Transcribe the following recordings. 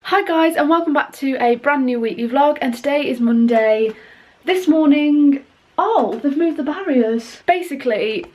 Hi guys, and welcome back to a brand new weekly vlog, and today is Monday. This morning, oh, they've moved the barriers. Basically,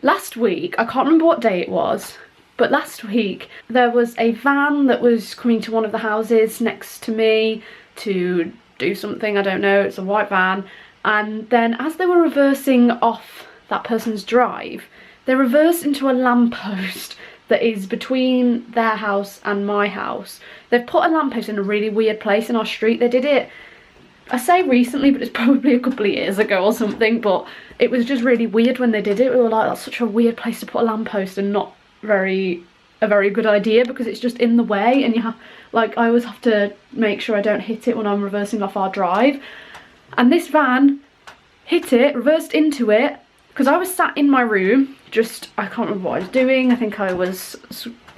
last week, I can't remember what day it was, but last week there was a van that was coming to one of the houses next to me to do something, I don't know, it's a white van, and then as they were reversing off that person's drive, they reversed into a lamppost that is between their house and my house. They've put a lamppost in a really weird place in our street. They did it, I say recently, but it's probably a couple of years ago or something, but it was just really weird when they did it. We were like, that's such a weird place to put a lamppost, and not a very good idea, because it's just in the way, and you have, like, I always have to make sure I don't hit it when I'm reversing off our drive. And this van hit it, reversed into it, because I was sat in my room, I can't remember what I was doing. I think I was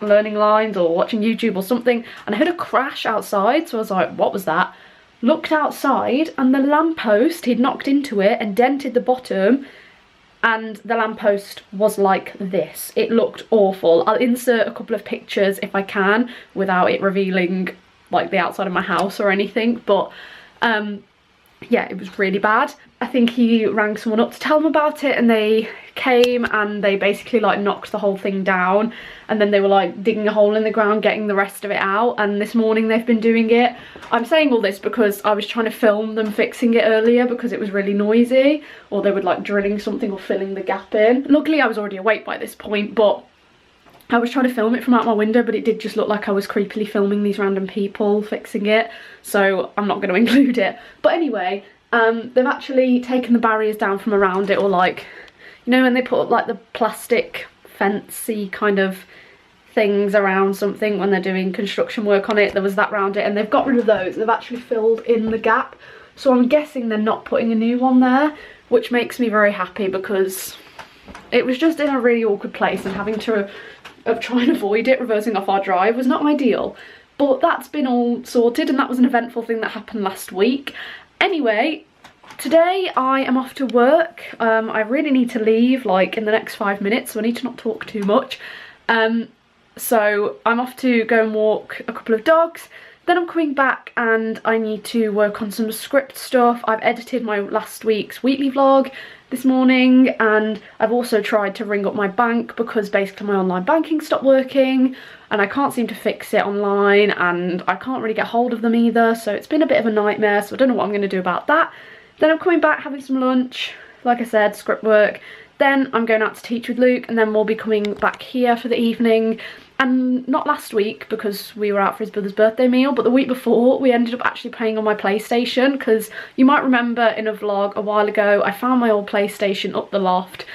learning lines or watching YouTube or something, and I heard a crash outside, so I was like, what was that? Looked outside, and the lamppost, he'd knocked into it and dented the bottom, and the lamppost was like this. It looked awful. I'll insert a couple of pictures if I can, without it revealing like the outside of my house or anything, but yeah, it was really bad. I think he rang someone up to tell them about it, and they came and they basically like knocked the whole thing down, and then they were like digging a hole in the ground, getting the rest of it out, and this morning they've been doing it. I'm saying all this because I was trying to film them fixing it earlier because it was really noisy, or they were like drilling something or filling the gap in. Luckily I was already awake by this point, but I was trying to film it from out my window, but it did just look like I was creepily filming these random people fixing it, so I'm not going to include it. But anyway, they've actually taken the barriers down from around it, or like, you know when they put like the plastic fencey kind of things around something when they're doing construction work on it, there was that around it, and they've got rid of those. They've actually filled in the gap, so I'm guessing they're not putting a new one there, which makes me very happy, because it was just in a really awkward place, and having to try and avoid it reversing off our drive was not ideal. But that's been all sorted, and that was an eventful thing that happened last week. Anyway, today I am off to work. I really need to leave like in the next 5 minutes, so I need to not talk too much. So I'm off to go and walk a couple of dogs, then I'm coming back and I need to work on some script stuff. I've edited my last week's weekly vlog this morning, and I've also tried to ring up my bank because basically my online banking stopped working and I can't seem to fix it online, and I can't really get hold of them either, so it's been a bit of a nightmare, so I don't know what I'm going to do about that. Then I'm coming back, having some lunch, like I said, script work, then I'm going out to teach with Luke, and then we'll be coming back here for the evening. And not last week because we were out for his brother's birthday meal, but the week before we ended up actually playing on my PlayStation, because you might remember in a vlog a while ago I found my old PlayStation up the loft,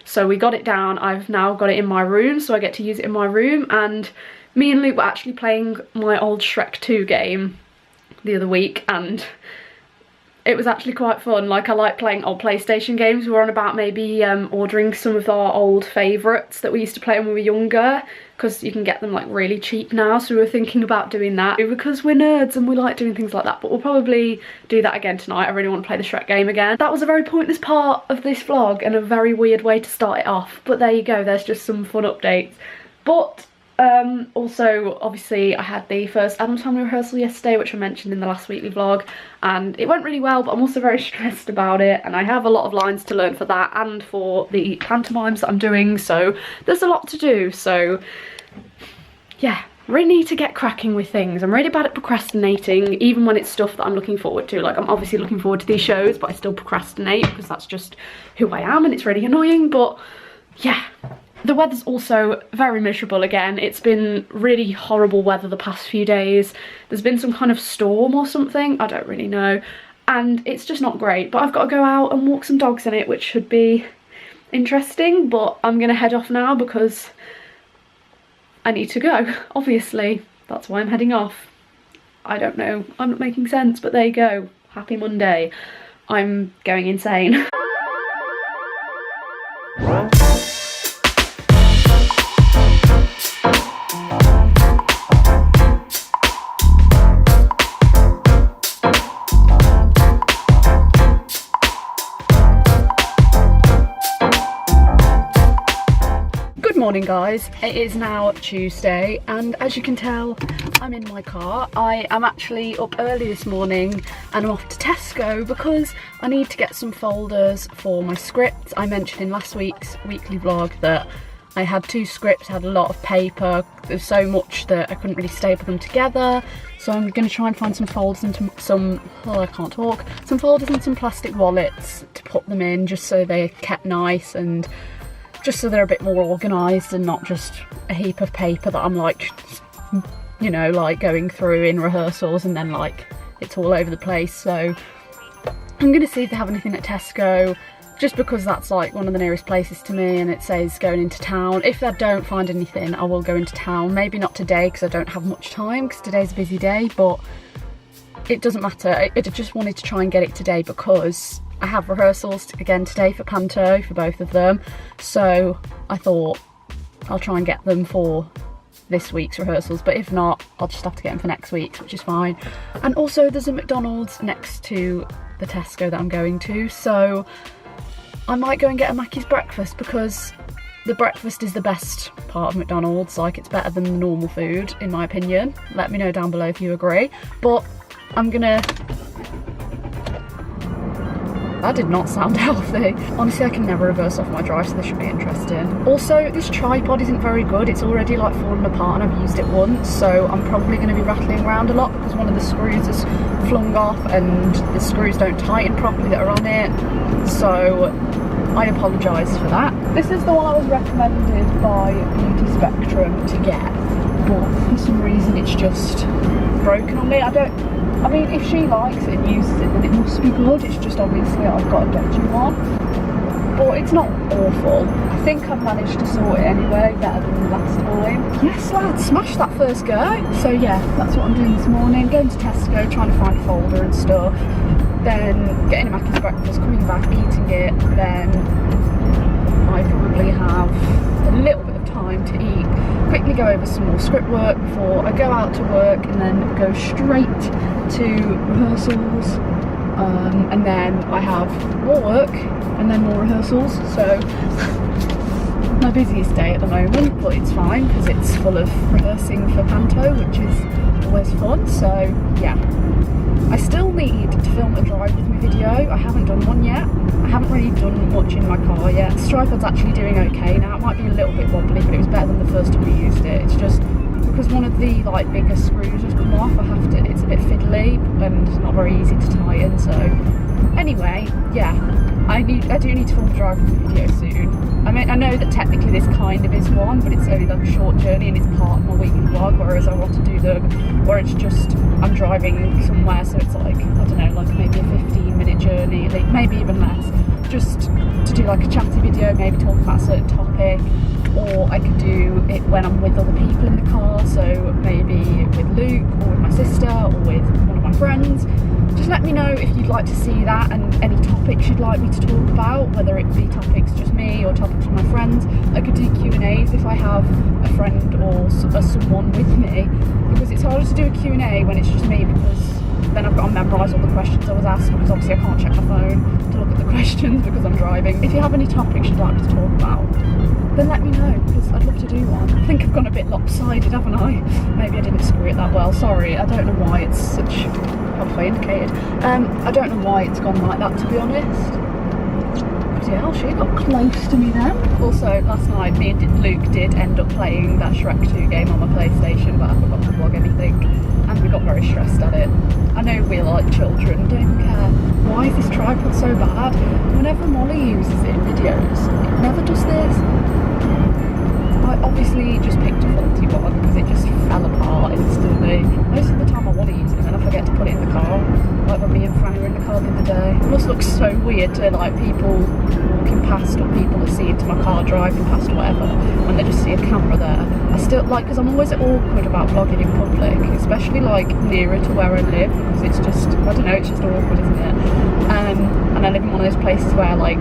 so we got it down. I've now got it in my room, so I get to use it in my room, and me and Luke were actually playing my old Shrek 2 game the other week, and it was actually quite fun. Like, I like playing old PlayStation games. We were on about maybe ordering some of our old favourites that we used to play when we were younger, because you can get them like really cheap now, so we were thinking about doing that because we're nerds and we like doing things like that. But we'll probably do that again tonight. I really want to play the Shrek game again. That was a very pointless part of this vlog and a very weird way to start it off, but there you go, there's just some fun updates. But also, obviously, I had the first Adam's Family rehearsal yesterday, which I mentioned in the last weekly vlog, and it went really well, but I'm also very stressed about it, and I have a lot of lines to learn for that and for the pantomimes that I'm doing, so there's a lot to do. So yeah, really need to get cracking with things. I'm really bad at procrastinating, even when it's stuff that I'm looking forward to. Like, I'm obviously looking forward to these shows, but I still procrastinate because that's just who I am, and it's really annoying. But yeah, the weather's also very miserable again. It's been really horrible weather the past few days. There's been some kind of storm or something, I don't really know, and it's just not great. But I've got to go out and walk some dogs in it, which should be interesting. But I'm gonna head off now because I need to go, obviously. That's why I'm heading off. I don't know, I'm not making sense, but there you go. Happy Monday. I'm going insane. morning guys, it is now Tuesday and as you can tell I'm in my car. I am actually up early this morning and I'm off to Tesco because I need to get some folders for my scripts. I mentioned in last week's weekly vlog that I had 2 scripts, had a lot of paper, there's so much that I couldn't really staple them together, so I'm going to try and find some folders and some folders and some plastic wallets to put them in just so they're kept nice and just so they're a bit more organised and not just a heap of paper that I'm like, you know, like going through in rehearsals and then like it's all over the place. So I'm going to see if they have anything at Tesco, just because that's like one of the nearest places to me and it says going into town. If I don't find anything, I will go into town. Maybe not today because I don't have much time because today's a busy day, but it doesn't matter. I just wanted to try and get it today because I have rehearsals again today for Panto, for both of them, so I thought I'll try and get them for this week's rehearsals, but if not I'll just have to get them for next week's, which is fine. And also there's a McDonald's next to the Tesco that I'm going to, so I might go and get a Mackey's breakfast because the breakfast is the best part of McDonald's. Like, it's better than the normal food in my opinion. Let me know down below if you agree. But I'm gonna... That did not sound healthy. Honestly, I can never reverse off my drive, so this should be interesting. Also, this tripod isn't very good. It's already like fallen apart and I've used it once, so I'm probably going to be rattling around a lot because one of the screws has flung off and the screws don't tighten properly that are on it. So I apologise for that. This is the one I was recommended by Beauty Spectrum to get, but for some reason it's just broken on me. I mean, if she likes it and uses it, then it must be good. It's just obviously I've got a dodgy one. But it's not awful. I think I've managed to sort it anyway, better than the last time. Yes, lads, smash that first go. So yeah, that's what I'm doing this morning. Going to Tesco, trying to find a folder and stuff. Then getting a Mackey's breakfast, coming back, eating it. Then I probably have a little bit of time to eat. Quickly go over some more script work before I go out to work and then go straight to rehearsals. And then I have more work and then more rehearsals. So my busiest day at the moment, but it's fine because it's full of rehearsing for Panto, which is always fun. So yeah, I still need to film a drive with me video. I haven't done one yet. I haven't really done much in my car yet. This tripod's actually doing okay now. It might be a little bit wobbly, but it was better than the first time we used it. It's just because one of the like bigger screws has come off, it's a bit fiddly and not very easy to tighten. So anyway, yeah, I do need to film a drive with me video soon. I mean, I know that technically this kind of is one, but it's only like a short journey and it's part of my weekly vlog, whereas I want to do them where it's just I'm driving somewhere, so it's like, I don't know, like maybe a 15-minute journey, like maybe even less, just to do like a chatty video, maybe talk about a certain topic. Or I could do it when I'm with other people in the car, so maybe with Luke or with my sister or with one of my friends. Just let me know if you'd like to see that and any topics you'd like me to talk about, whether it be topics just me or topics with my friends. I could do Q&As if I have a friend or someone with me, because it's harder to do a Q&A when it's just me, because then I've got to memorise all the questions I was asked, because obviously I can't check my phone to look at the questions because I'm driving. If you have any topics you'd like me to talk about, then let me know, because I'd love to do one. I think I've gone a bit lopsided, haven't I? Maybe I didn't screw it that well, sorry. I don't know why it's such... Probably indicated. I don't know why it's gone like that, to be honest. But yeah, she got close to me then. Also, last night me and Luke did end up playing that Shrek 2 game on my PlayStation, but I forgot to vlog anything. And we got very stressed at it. I know we're like children, don't even care. Why is this tripod so bad? Whenever Molly uses it in videos, it never does this. I obviously just picked a faulty one because it just fell apart instantly. Most of the time I want to use it and then I forget to put it in the car. Like when me and Franny were in the car the other day. It must look so weird to like people walking past or people that see into my car driving past or whatever when they just see a camera there. I still like, because I'm always awkward about vlogging in public, especially like nearer to where I live, because it's just, I don't know, it's just awkward, isn't it? And I live in one of those places where like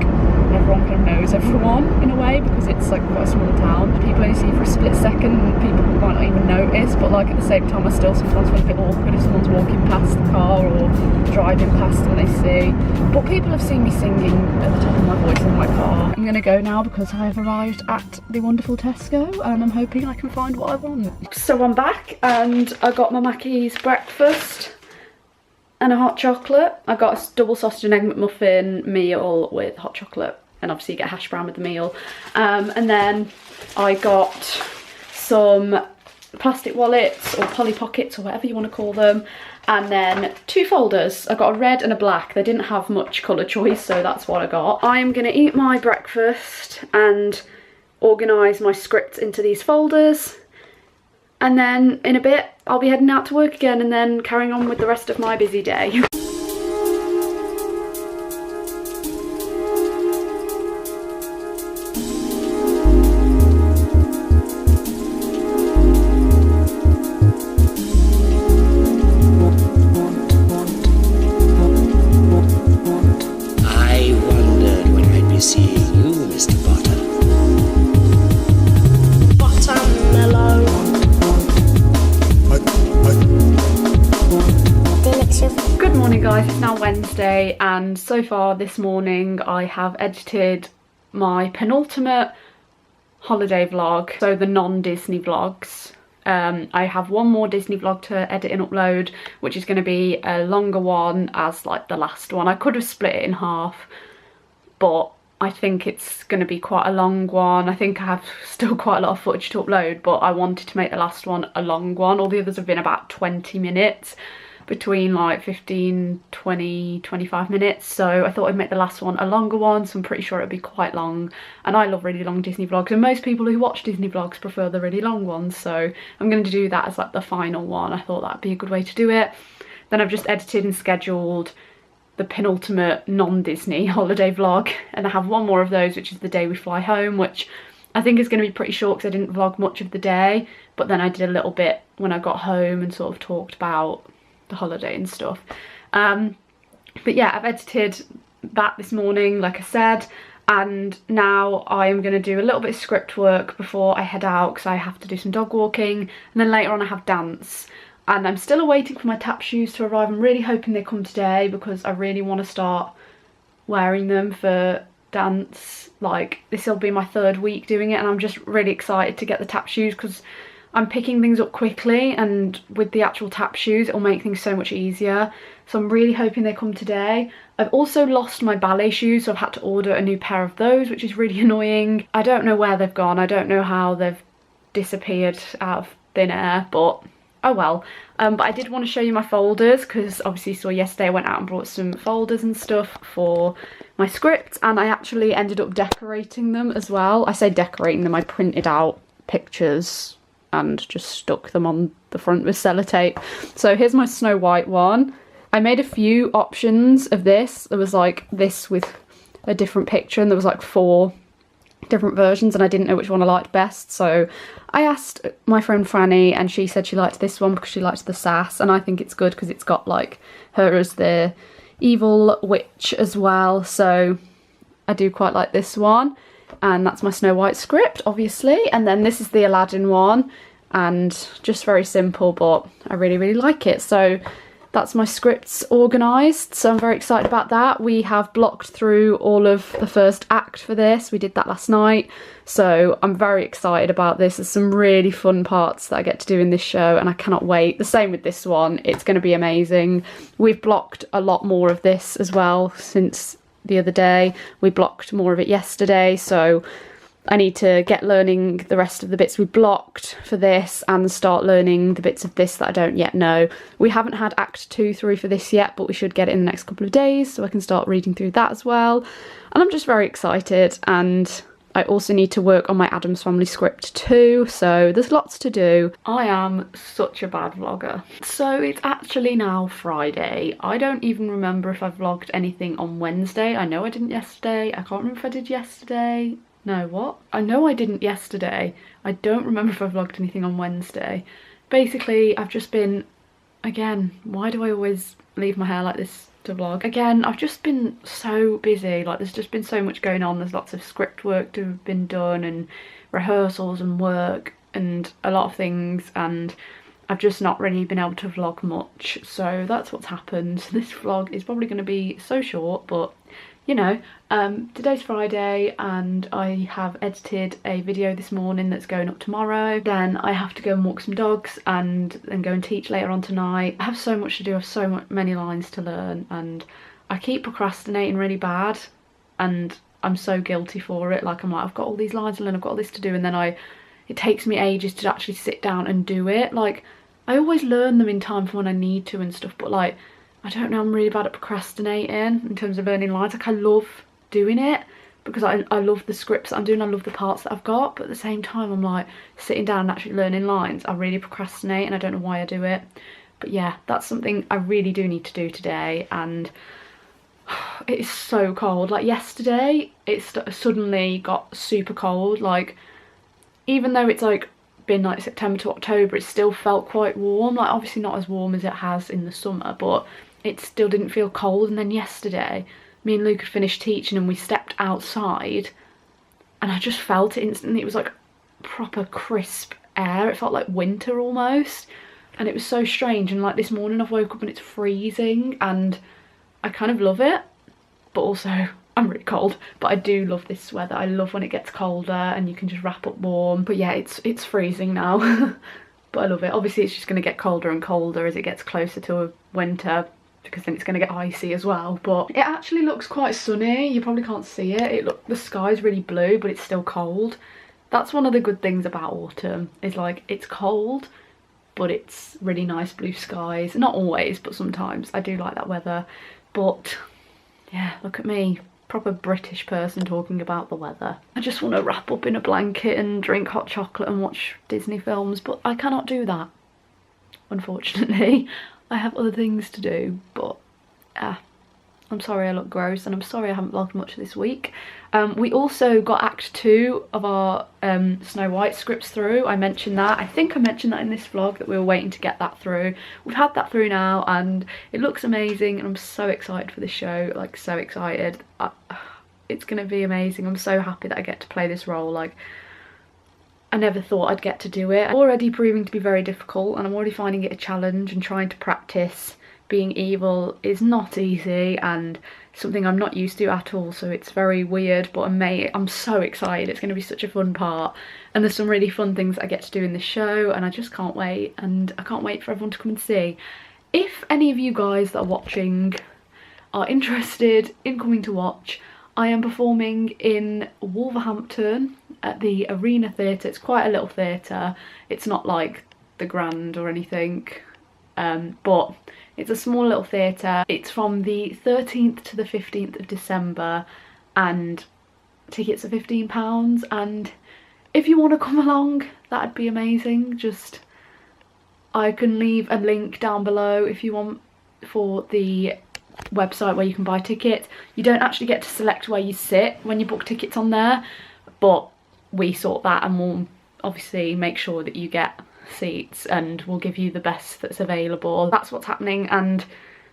everyone kind of knows everyone in a way, because it's like quite a small town. People only see you for a split second, people might not even notice, but like at the same time I still sometimes feel a bit awkward if someone's walking past the car or driving past and they see. But people have seen me singing at the top of my voice in my car far. I'm gonna go now because I have arrived at the wonderful Tesco and I'm hoping I can find what I want. So I'm back and I got my Mackey's breakfast and a hot chocolate. I got a double sausage and egg McMuffin meal with hot chocolate, and obviously you get hash brown with the meal. And then I got some plastic wallets or Polly Pockets or whatever you want to call them, and then 2 folders. I got a red and a black. They didn't have much colour choice, so that's what I got. I am going to eat my breakfast and organise my scripts into these folders, and then in a bit I'll be heading out to work again and then carrying on with the rest of my busy day. Guys, it's now Wednesday and so far this morning I have edited my penultimate holiday vlog, so the non-Disney vlogs. I have one more Disney vlog to edit and upload, which is going to be a longer one as like the last one. I could have split it in half, but I think it's going to be quite a long one. I think I have still quite a lot of footage to upload, but I wanted to make the last one a long one. All the others have been about 20 minutes. Between like 15, 20, 25 minutes, so I thought I'd make the last one a longer one, so I'm pretty sure it'll be quite long, and I love really long Disney vlogs, and most people who watch Disney vlogs prefer the really long ones, so I'm going to do that as like the final one. I thought that'd be a good way to do it. Then I've just edited and scheduled the penultimate non-Disney holiday vlog, and I have one more of those, which is the day we fly home, which I think is going to be pretty short because I didn't vlog much of the day, but then I did a little bit when I got home and sort of talked about the holiday and stuff. But yeah, I've edited that this morning, like I said, and now I am going to do a little bit of script work before I head out because I have to do some dog walking, and then later on I have dance, and I'm still waiting for my tap shoes to arrive. I'm really hoping they come today because I really want to start wearing them for dance. Like, this will be my 3rd week doing it, and I'm just really excited to get the tap shoes because I'm picking things up quickly, and with the actual tap shoes it'll make things so much easier. So I'm really hoping they come today. I've also lost my ballet shoes, so I've had to order a new pair of those, which is really annoying. I don't know where they've gone. I don't know how they've disappeared out of thin air, but oh well. But I did want to show you my folders because obviously you saw yesterday I went out and brought some folders and stuff for my script, and I actually ended up decorating them as well. I say decorating them, I printed out pictures and just stuck them on the front with sellotape. So here's my Snow White one. I made a few options of this. There was like this with a different picture, and there was like 4 different versions, and I didn't know which one I liked best. So I asked my friend Franny, and she said she liked this one because she liked the sass, and I think it's good because it's got like her as the evil witch as well. So I do quite like this one. And that's my Snow White script, obviously. And then this is the Aladdin one, and just very simple, but I really, really like it. So that's my scripts organised, so I'm very excited about that. We have blocked through all of the first act for this. We did that last night, so I'm very excited about this. There's some really fun parts that I get to do in this show, and I cannot wait. The same with this one. It's going to be amazing. We've blocked a lot more of this as well since the other day. We blocked more of it yesterday, so I need to get learning the rest of the bits we blocked for this and start learning the bits of this that I don't yet know. We haven't had Act 2 through for this yet, but we should get it in the next couple of days, so I can start reading through that as well. And I'm just very excited, and I also need to work on my Addams Family script too, so there's lots to do. I am such a bad vlogger. So it's actually now Friday. I don't even remember if I vlogged anything on Wednesday. I know I didn't yesterday. I can't remember if I did yesterday. No, what? I know I didn't yesterday. I don't remember if I vlogged anything on Wednesday. Basically, I've just been, again, why do I always leave my hair like this to vlog? Again, I've just been so busy. Like, there's just been so much going on. There's lots of script work to have been done and rehearsals and work and a lot of things, and I've just not really been able to vlog much. So that's what's happened. This vlog is probably going to be so short, but you know, today's Friday and I have edited a video this morning that's going up tomorrow. Then I have to go and walk some dogs and then go and teach later on tonight. I have so much to do, I have so many lines to learn, and I keep procrastinating really bad and I'm so guilty for it. Like, I'm like, I've got all these lines to learn, I've got all this to do, and then it takes me ages to actually sit down and do it. Like, I always learn them in time for when I need to and stuff, but like, I don't know, I'm really bad at procrastinating in terms of learning lines. Like, I love doing it because I love the scripts that I'm doing, I love the parts that I've got, but at the same time I'm like, sitting down and actually learning lines, I really procrastinate and I don't know why I do it. But yeah, that's something I really do need to do today. And it is so cold. Like, yesterday it suddenly got super cold. Like, even though it's like been like September to October, it still felt quite warm. Like, obviously not as warm as it has in the summer, but it still didn't feel cold. And then yesterday me and Luke had finished teaching and we stepped outside and I just felt it instantly. It was like proper crisp air. It felt like winter almost, and it was so strange. And like, this morning I've woke up and it's freezing and I kind of love it, but also I'm really cold. But I do love this weather. I love when it gets colder and you can just wrap up warm. But yeah, it's freezing now. But I love it. Obviously it's just going to get colder and colder as it gets closer to winter, because then it's going to get icy as well. But it actually looks quite sunny. You probably can't see it. The sky's really blue, but it's still cold. That's one of the good things about autumn, is like, it's cold but it's really nice blue skies. Not always, but sometimes. I do like that weather. But yeah, look at me, proper British person talking about the weather. I just want to wrap up in a blanket and drink hot chocolate and watch Disney films, but I cannot do that, unfortunately. I have other things to do, but I'm sorry I look gross, and I'm sorry I haven't vlogged much this week. We also got Act 2 of our Snow White scripts through. I mentioned that. I think I mentioned that in this vlog, that we were waiting to get that through. We've had that through now and it looks amazing, and I'm so excited for this show, like so excited. It's gonna be amazing. I'm so happy that I get to play this role. Like, I never thought I'd get to do it. I'm already proving to be very difficult, and I'm already finding it a challenge, and trying to practice being evil is not easy and something I'm not used to at all, so it's very weird, but I'm so excited. It's going to be such a fun part, and there's some really fun things I get to do in this show, and I just can't wait, and I can't wait for everyone to come and see. If any of you guys that are watching are interested in coming to watch, I am performing in Wolverhampton at the Arena Theatre. It's quite a little theatre. It's not like the Grand or anything, but it's a small little theatre. It's from the 13th to the 15th of December, and tickets are £15, and if you want to come along, that'd be amazing. Just, I can leave a link down below if you want, for the website where you can buy tickets. You don't actually get to select where you sit when you book tickets on there, but we sort that, and we'll obviously make sure that you get seats, and we'll give you the best that's available. That's what's happening, and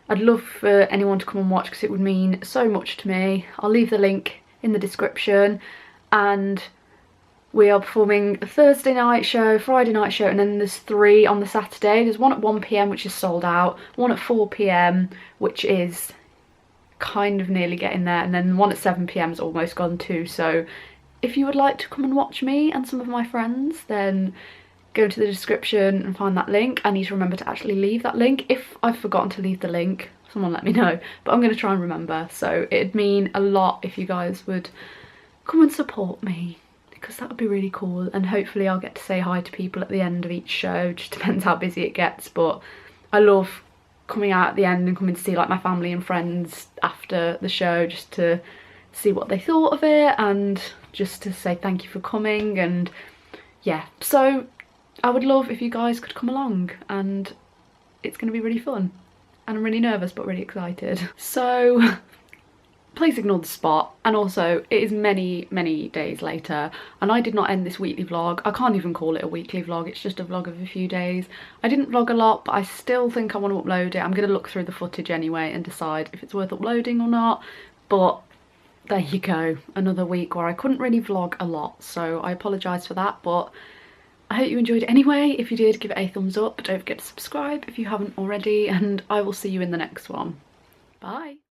I'd love for anyone to come and watch because it would mean so much to me. I'll leave the link in the description. And we are performing a Thursday night show, Friday night show, and then there's 3 on the Saturday. There's one at 1 PM which is sold out, one at 4 PM which is kind of nearly getting there, and then one at 7 PM is almost gone too. So if you would like to come and watch me and some of my friends, then go to the description and find that link. I need to remember to actually leave that link. If I've forgotten to leave the link, someone let me know, but I'm going to try and remember. So it'd mean a lot if you guys would come and support me, because that would be really cool, and hopefully I'll get to say hi to people at the end of each show. Just depends how busy it gets, but I love coming out at the end and coming to see like my family and friends after the show, just to see what they thought of it and just to say thank you for coming. And yeah, so I would love if you guys could come along, and it's going to be really fun, and I'm really nervous but really excited. So please ignore the spot, and also it is many days later, and I did not end this weekly vlog. I can't even call it a weekly vlog, it's just a vlog of a few days. I didn't vlog a lot, but I still think I want to upload it. I'm going to look through the footage anyway and decide if it's worth uploading or not, but there you go, another week where I couldn't really vlog a lot, so I apologise for that, but I hope you enjoyed it anyway. If you did, give it a thumbs up. Don't forget to subscribe if you haven't already, and I will see you in the next one. Bye!